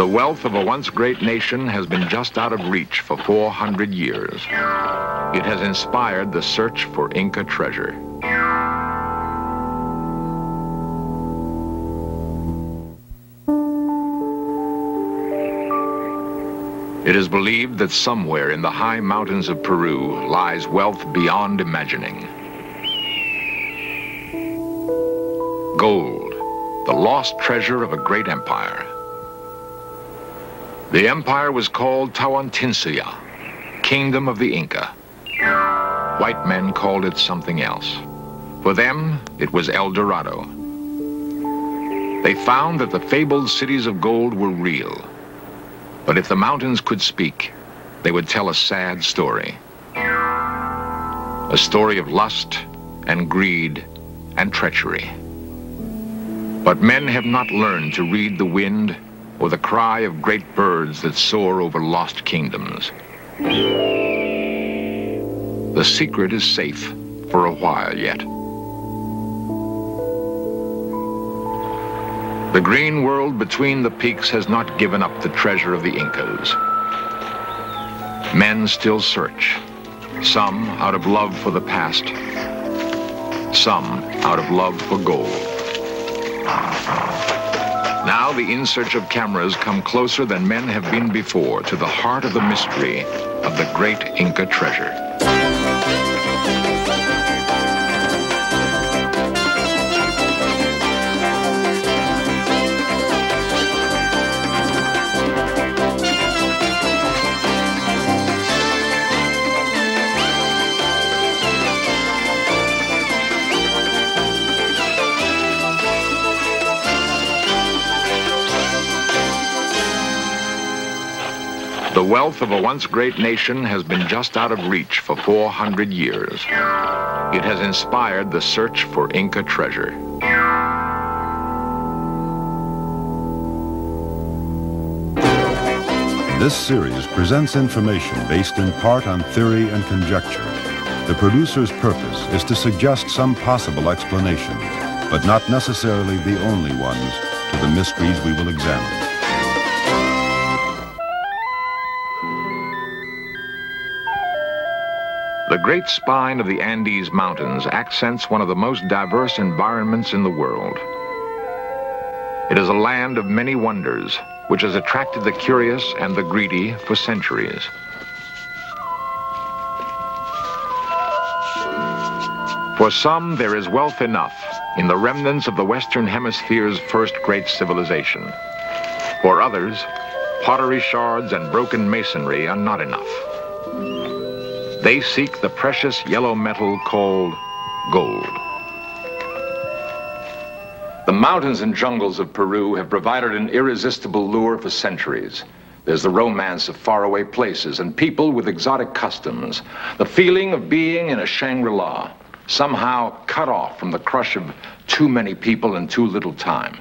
The wealth of a once great nation has been just out of reach for 400 years. It has inspired the search for Inca treasure. It is believed that somewhere in the high mountains of Peru lies wealth beyond imagining. Gold, the lost treasure of a great empire. The empire was called Tawantinsuya, Kingdom of the Inca. White men called it something else. For them, it was El Dorado. They found that the fabled cities of gold were real. But if the mountains could speak, they would tell a sad story. A story of lust and greed and treachery. But men have not learned to read the wind or the cry of great birds that soar over lost kingdoms. The secret is safe for a while yet. The green world between the peaks has not given up the treasure of the Incas. Men still search, some out of love for the past, some out of love for gold. Now the in search of cameras come closer than men have been before to the heart of the mystery of the great Inca treasure. The wealth of a once great nation has been just out of reach for 400 years. It has inspired the search for Inca treasure. This series presents information based in part on theory and conjecture. The producer's purpose is to suggest some possible explanation, but not necessarily the only ones, to the mysteries we will examine. The great spine of the Andes Mountains accents one of the most diverse environments in the world. It is a land of many wonders, which has attracted the curious and the greedy for centuries. For some, there is wealth enough in the remnants of the Western Hemisphere's first great civilization. For others, pottery shards and broken masonry are not enough. They seek the precious yellow metal called gold. The mountains and jungles of Peru have provided an irresistible lure for centuries. There's the romance of faraway places and people with exotic customs, the feeling of being in a Shangri-La, somehow cut off from the crush of too many people in too little time.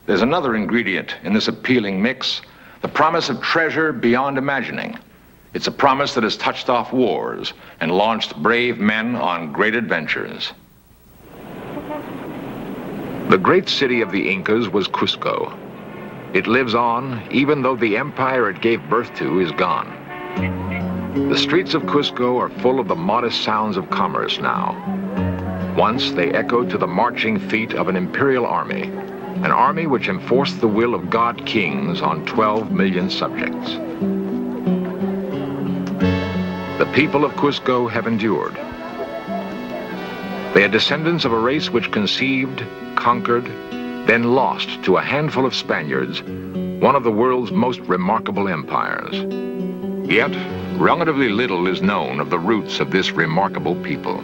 There's another ingredient in this appealing mix, the promise of treasure beyond imagining. It's a promise that has touched off wars and launched brave men on great adventures. The great city of the Incas was Cusco. It lives on, even though the empire it gave birth to is gone. The streets of Cusco are full of the modest sounds of commerce now. Once they echoed to the marching feet of an imperial army, an army which enforced the will of god kings on 12 million subjects. The people of Cusco have endured. They are descendants of a race which conceived, conquered, then lost to a handful of Spaniards one of the world's most remarkable empires. Yet, relatively little is known of the roots of this remarkable people.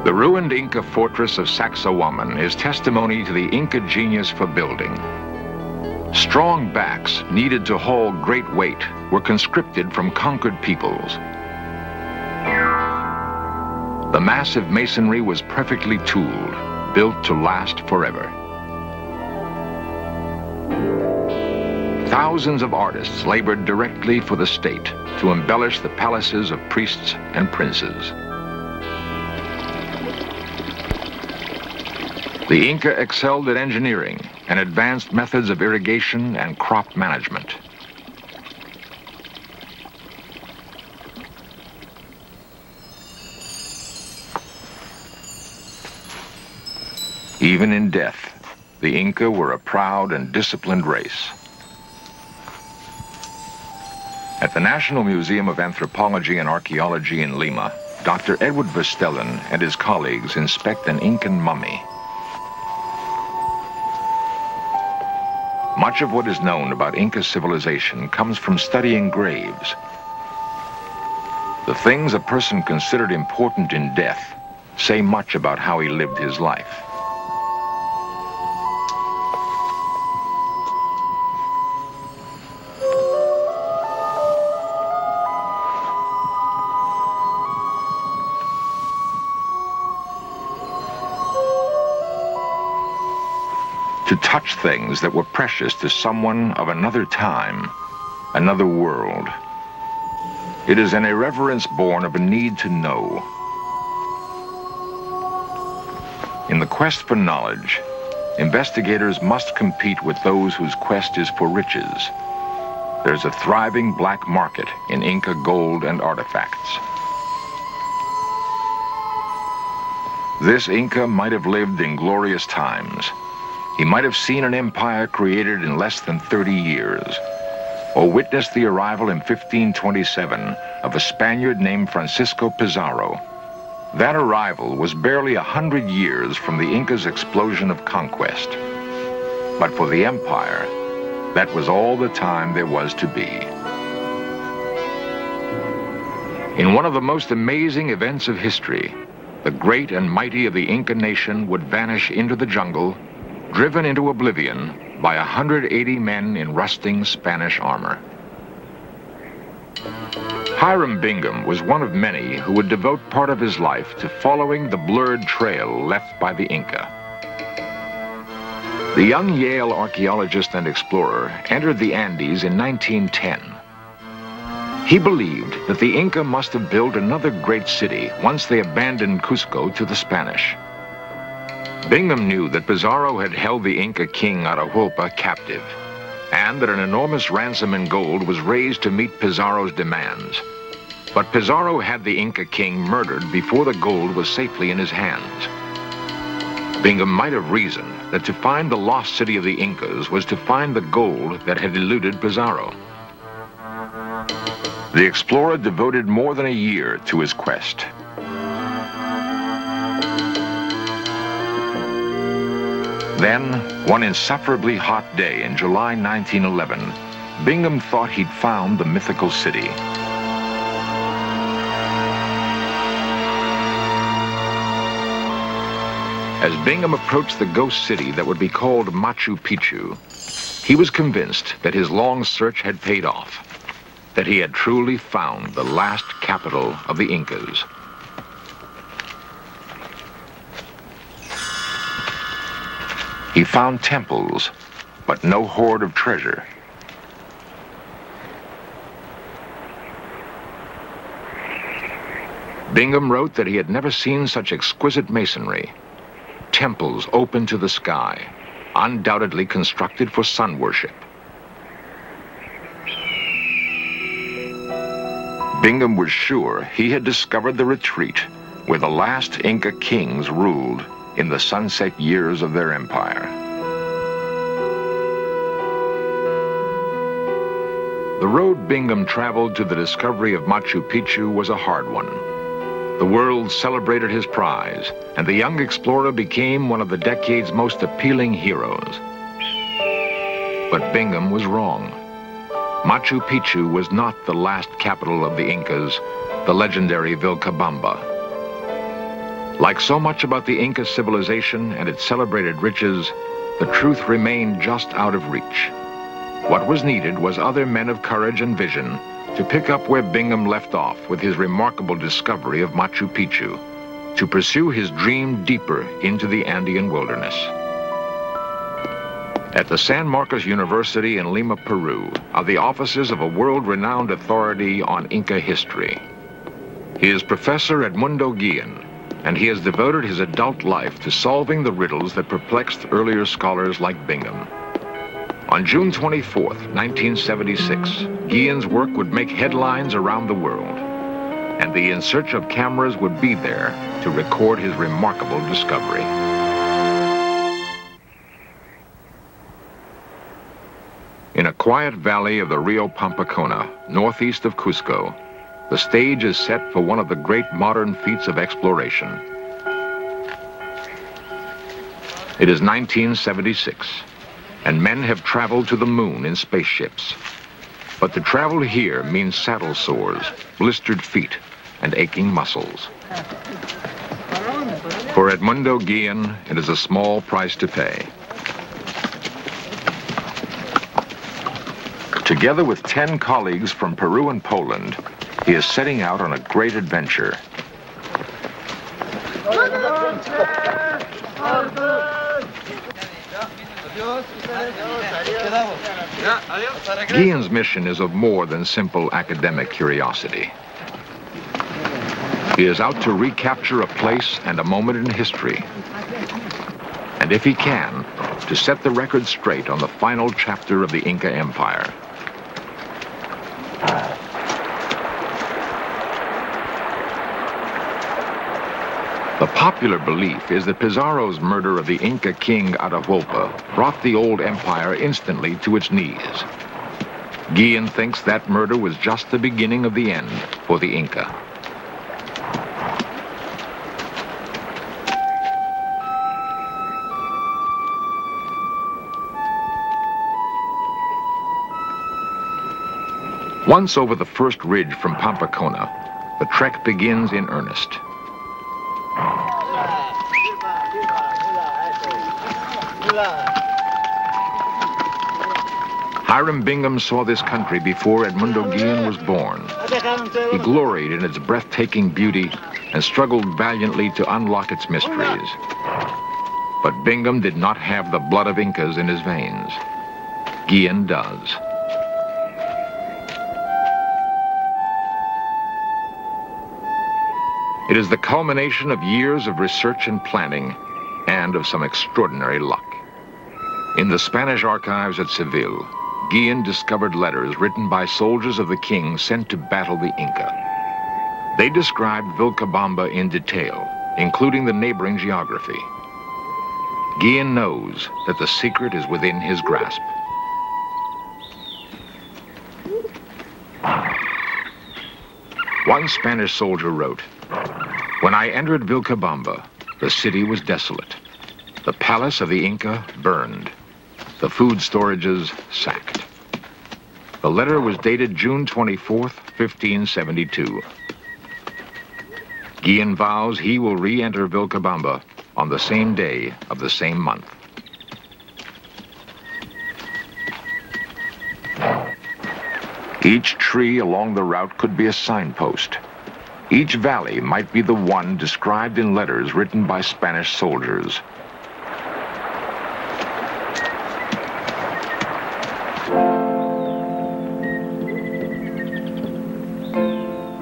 The ruined Inca fortress of Sacsayhuaman is testimony to the Inca genius for building. Strong backs needed to haul great weight were conscripted from conquered peoples. The massive masonry was perfectly tooled, built to last forever. Thousands of artists labored directly for the state to embellish the palaces of priests and princes. The Inca excelled at engineering and advanced methods of irrigation and crop management. Even in death, the Inca were a proud and disciplined race. At the National Museum of Anthropology and Archaeology in Lima, Dr. Edward Verstellen and his colleagues inspect an Incan mummy. Much of what is known about Inca civilization comes from studying graves. The things a person considered important in death say much about how he lived his life. To touch things that were precious to someone of another time, another world. It is an irreverence born of a need to know. In the quest for knowledge, investigators must compete with those whose quest is for riches. There's a thriving black market in Inca gold and artifacts. This Inca might have lived in glorious times. He might have seen an empire created in less than 30 years, or witnessed the arrival in 1527 of a Spaniard named Francisco Pizarro. That arrival was barely 100 years from the Inca's explosion of conquest. But for the empire, that was all the time there was to be. In one of the most amazing events of history, the great and mighty of the Inca nation would vanish into the jungle, driven into oblivion by 180 men in rusting Spanish armor. Hiram Bingham was one of many who would devote part of his life to following the blurred trail left by the Inca. The young Yale archaeologist and explorer entered the Andes in 1910. He believed that the Inca must have built another great city once they abandoned Cusco to the Spanish. Bingham knew that Pizarro had held the Inca king Atahualpa captive, and that an enormous ransom in gold was raised to meet Pizarro's demands. But Pizarro had the Inca king murdered before the gold was safely in his hands. Bingham might have reasoned that to find the lost city of the Incas was to find the gold that had eluded Pizarro. The explorer devoted more than a year to his quest. Then, one insufferably hot day in July 1911, Bingham thought he'd found the mythical city. As Bingham approached the ghost city that would be called Machu Picchu, he was convinced that his long search had paid off, that he had truly found the last capital of the Incas. He found temples, but no hoard of treasure. Bingham wrote that he had never seen such exquisite masonry. Temples open to the sky, undoubtedly constructed for sun worship. Bingham was sure he had discovered the retreat where the last Inca kings ruled in the sunset years of their empire. The road Bingham traveled to the discovery of Machu Picchu was a hard one. The world celebrated his prize, and the young explorer became one of the decade's most appealing heroes. But Bingham was wrong. Machu Picchu was not the last capital of the Incas, the legendary Vilcabamba. Like so much about the Inca civilization and its celebrated riches, the truth remained just out of reach. What was needed was other men of courage and vision to pick up where Bingham left off with his remarkable discovery of Machu Picchu, to pursue his dream deeper into the Andean wilderness. At the San Marcos University in Lima, Peru, are the offices of a world-renowned authority on Inca history. He is Professor Edmundo Guillen, and he has devoted his adult life to solving the riddles that perplexed earlier scholars like Bingham. On June 24th, 1976, Guillen's work would make headlines around the world, and the In Search of cameras would be there to record his remarkable discovery. In a quiet valley of the Rio Pampacona, northeast of Cusco, the stage is set for one of the great modern feats of exploration. It is 1976, and men have traveled to the moon in spaceships. But to travel here means saddle sores, blistered feet, and aching muscles. For Edmundo Guillen, it is a small price to pay. Together with 10 colleagues from Peru and Poland, he is setting out on a great adventure. Guillen's mission is of more than simple academic curiosity. He is out to recapture a place and a moment in history. And if he can, to set the record straight on the final chapter of the Inca Empire. The popular belief is that Pizarro's murder of the Inca king Atahualpa brought the old empire instantly to its knees. Guillen thinks that murder was just the beginning of the end for the Inca. Once over the first ridge from Pampacona, the trek begins in earnest. Hiram Bingham saw this country before Edmundo Guillen was born. He gloried in its breathtaking beauty and struggled valiantly to unlock its mysteries. But Bingham did not have the blood of Incas in his veins. Guillen does. It is the culmination of years of research and planning, and of some extraordinary luck. In the Spanish archives at Seville, Guillen discovered letters written by soldiers of the king sent to battle the Inca. They described Vilcabamba in detail, including the neighboring geography. Guillen knows that the secret is within his grasp. One Spanish soldier wrote, "When I entered Vilcabamba, the city was desolate. The palace of the Inca burned. The food storages sacked." The letter was dated June 24th, 1572. Guillen vows he will re-enter Vilcabamba on the same day of the same month. Each tree along the route could be a signpost. Each valley might be the one described in letters written by Spanish soldiers.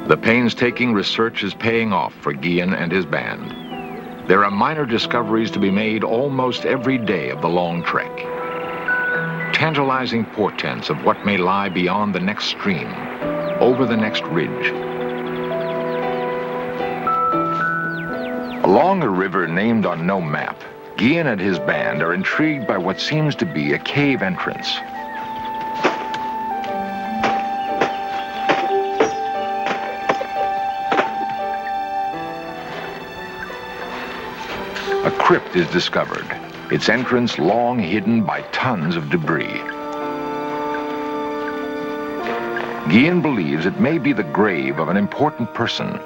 The painstaking research is paying off for Guillen and his band. There are minor discoveries to be made almost every day of the long trek. Tantalizing portents of what may lie beyond the next stream, over the next ridge. Along a river named on no map, Guillen and his band are intrigued by what seems to be a cave entrance. A crypt is discovered, its entrance long hidden by tons of debris. Guillen believes it may be the grave of an important person,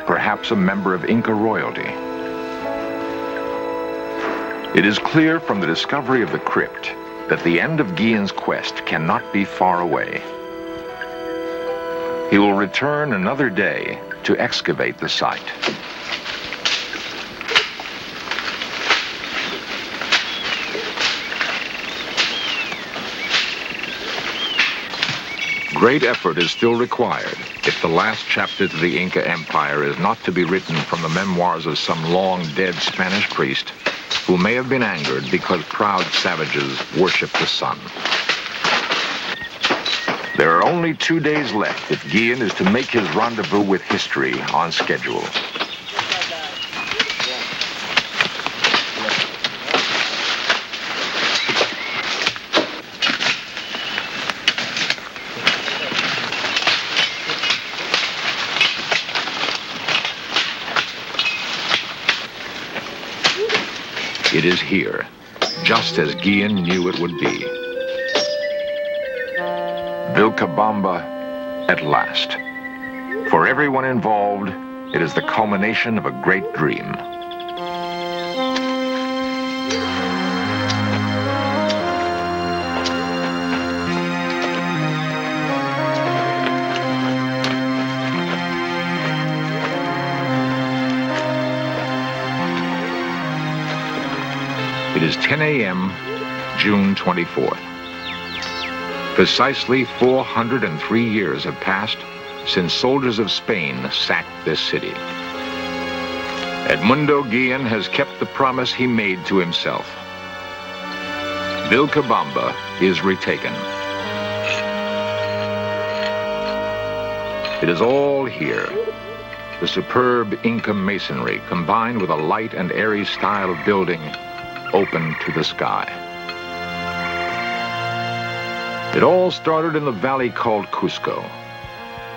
perhaps a member of Inca royalty. It is clear from the discovery of the crypt that the end of Guillen's quest cannot be far away. He will return another day to excavate the site. Great effort is still required if the last chapter to the Inca Empire is not to be written from the memoirs of some long-dead Spanish priest who may have been angered because proud savages worship the sun. There are only 2 days left if Guillen is to make his rendezvous with history on schedule. It is here, just as Guillen knew it would be. Vilcabamba at last. For everyone involved, it is the culmination of a great dream. It is 10 a.m., June 24th. Precisely 403 years have passed since soldiers of Spain sacked this city. Edmundo Guillen has kept the promise he made to himself. Vilcabamba is retaken. It is all here. The superb Inca masonry combined with a light and airy style of building open to the sky. It all started in the valley called Cusco.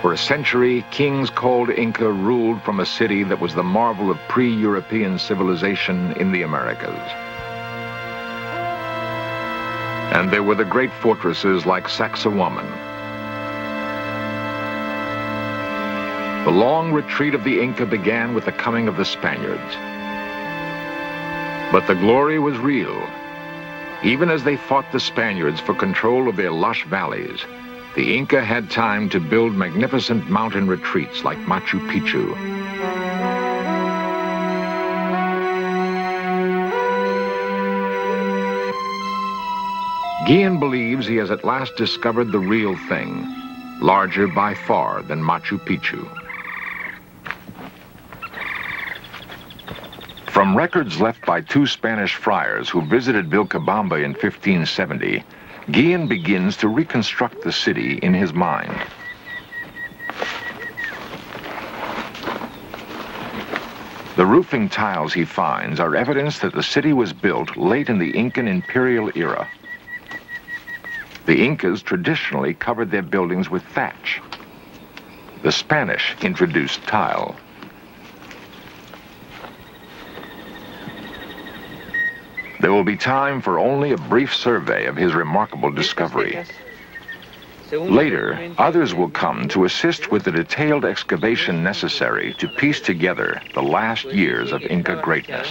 For a century, kings called Inca ruled from a city that was the marvel of pre-European civilization in the Americas. And there were the great fortresses like Sacsayhuaman. The long retreat of the Inca began with the coming of the Spaniards. But the glory was real. Even as they fought the Spaniards for control of their lush valleys, the Inca had time to build magnificent mountain retreats like Machu Picchu. Guillen believes he has at last discovered the real thing, larger by far than Machu Picchu. From records left by 2 Spanish friars who visited Vilcabamba in 1570, Guillen begins to reconstruct the city in his mind. The roofing tiles he finds are evidence that the city was built late in the Incan imperial era. The Incas traditionally covered their buildings with thatch. The Spanish introduced tile. There will be time for only a brief survey of his remarkable discovery. Later, others will come to assist with the detailed excavation necessary to piece together the last years of Inca greatness.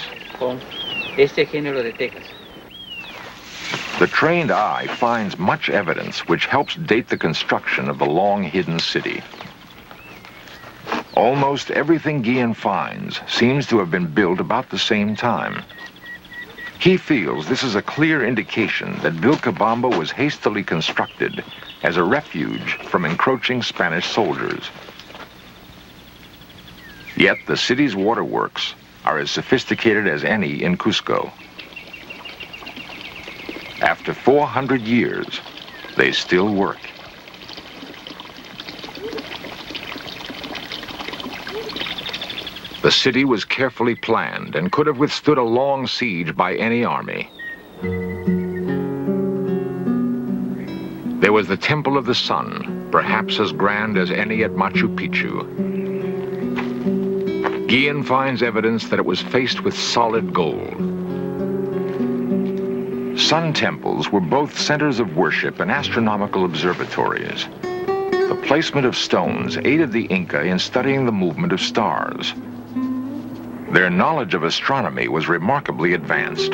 The trained eye finds much evidence which helps date the construction of the long-hidden city. Almost everything Guillen finds seems to have been built about the same time. He feels this is a clear indication that Vilcabamba was hastily constructed as a refuge from encroaching Spanish soldiers. Yet the city's waterworks are as sophisticated as any in Cusco. After 400 years, they still work. The city was carefully planned and could have withstood a long siege by any army. There was the Temple of the Sun, perhaps as grand as any at Machu Picchu. Guillen finds evidence that it was faced with solid gold. Sun temples were both centers of worship and astronomical observatories. The placement of stones aided the Inca in studying the movement of stars. Their knowledge of astronomy was remarkably advanced.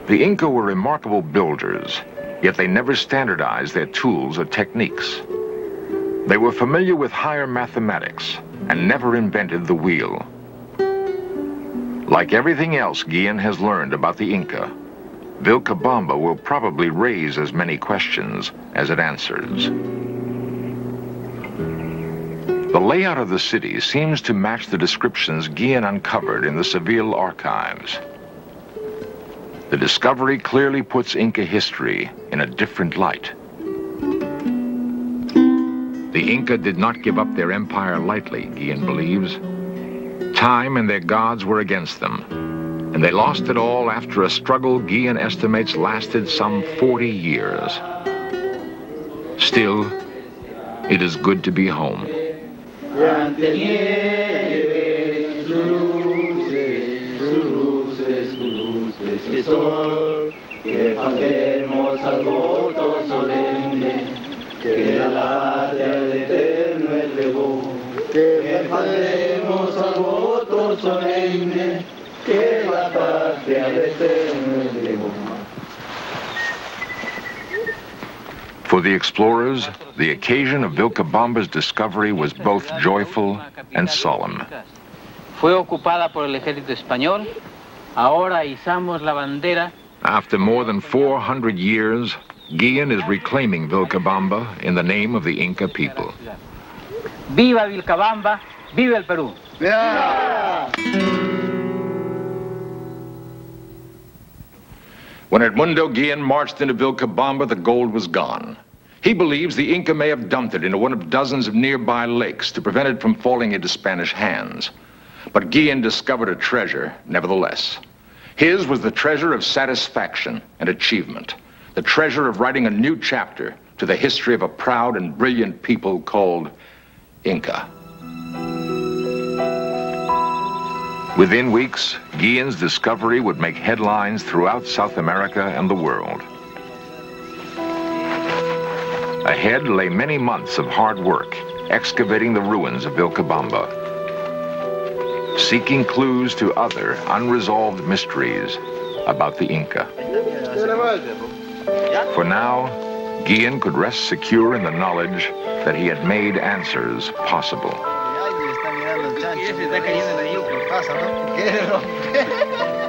The Inca were remarkable builders, yet they never standardized their tools or techniques. They were familiar with higher mathematics and never invented the wheel. Like everything else Guillen has learned about the Inca, Vilcabamba will probably raise as many questions as it answers. The layout of the city seems to match the descriptions Guillen uncovered in the Seville archives. The discovery clearly puts Inca history in a different light. The Inca did not give up their empire lightly, Guillen believes. Time and their gods were against them, and they lost it all after a struggle Guillen estimates lasted some 40 years. Still, it is good to be home. For the explorers, the occasion of Vilcabamba's discovery was both joyful and solemn. Fue ocupada por el ejército español. Ahora izamos la bandera. After more than 400 years, Guillen is reclaiming Vilcabamba in the name of the Inca people. Viva Vilcabamba, viva el Perú. Yeah. When Edmundo Guillen marched into Vilcabamba, the gold was gone. He believes the Inca may have dumped it into one of dozens of nearby lakes to prevent it from falling into Spanish hands. But Guillen discovered a treasure, nevertheless. His was the treasure of satisfaction and achievement, the treasure of writing a new chapter to the history of a proud and brilliant people called Inca. Within weeks, Guillen's discovery would make headlines throughout South America and the world. Ahead lay many months of hard work, excavating the ruins of Vilcabamba, seeking clues to other unresolved mysteries about the Inca. For now, Guillen could rest secure in the knowledge that he had made answers possible. Está cayendo en la yuca, pasa, ¿no?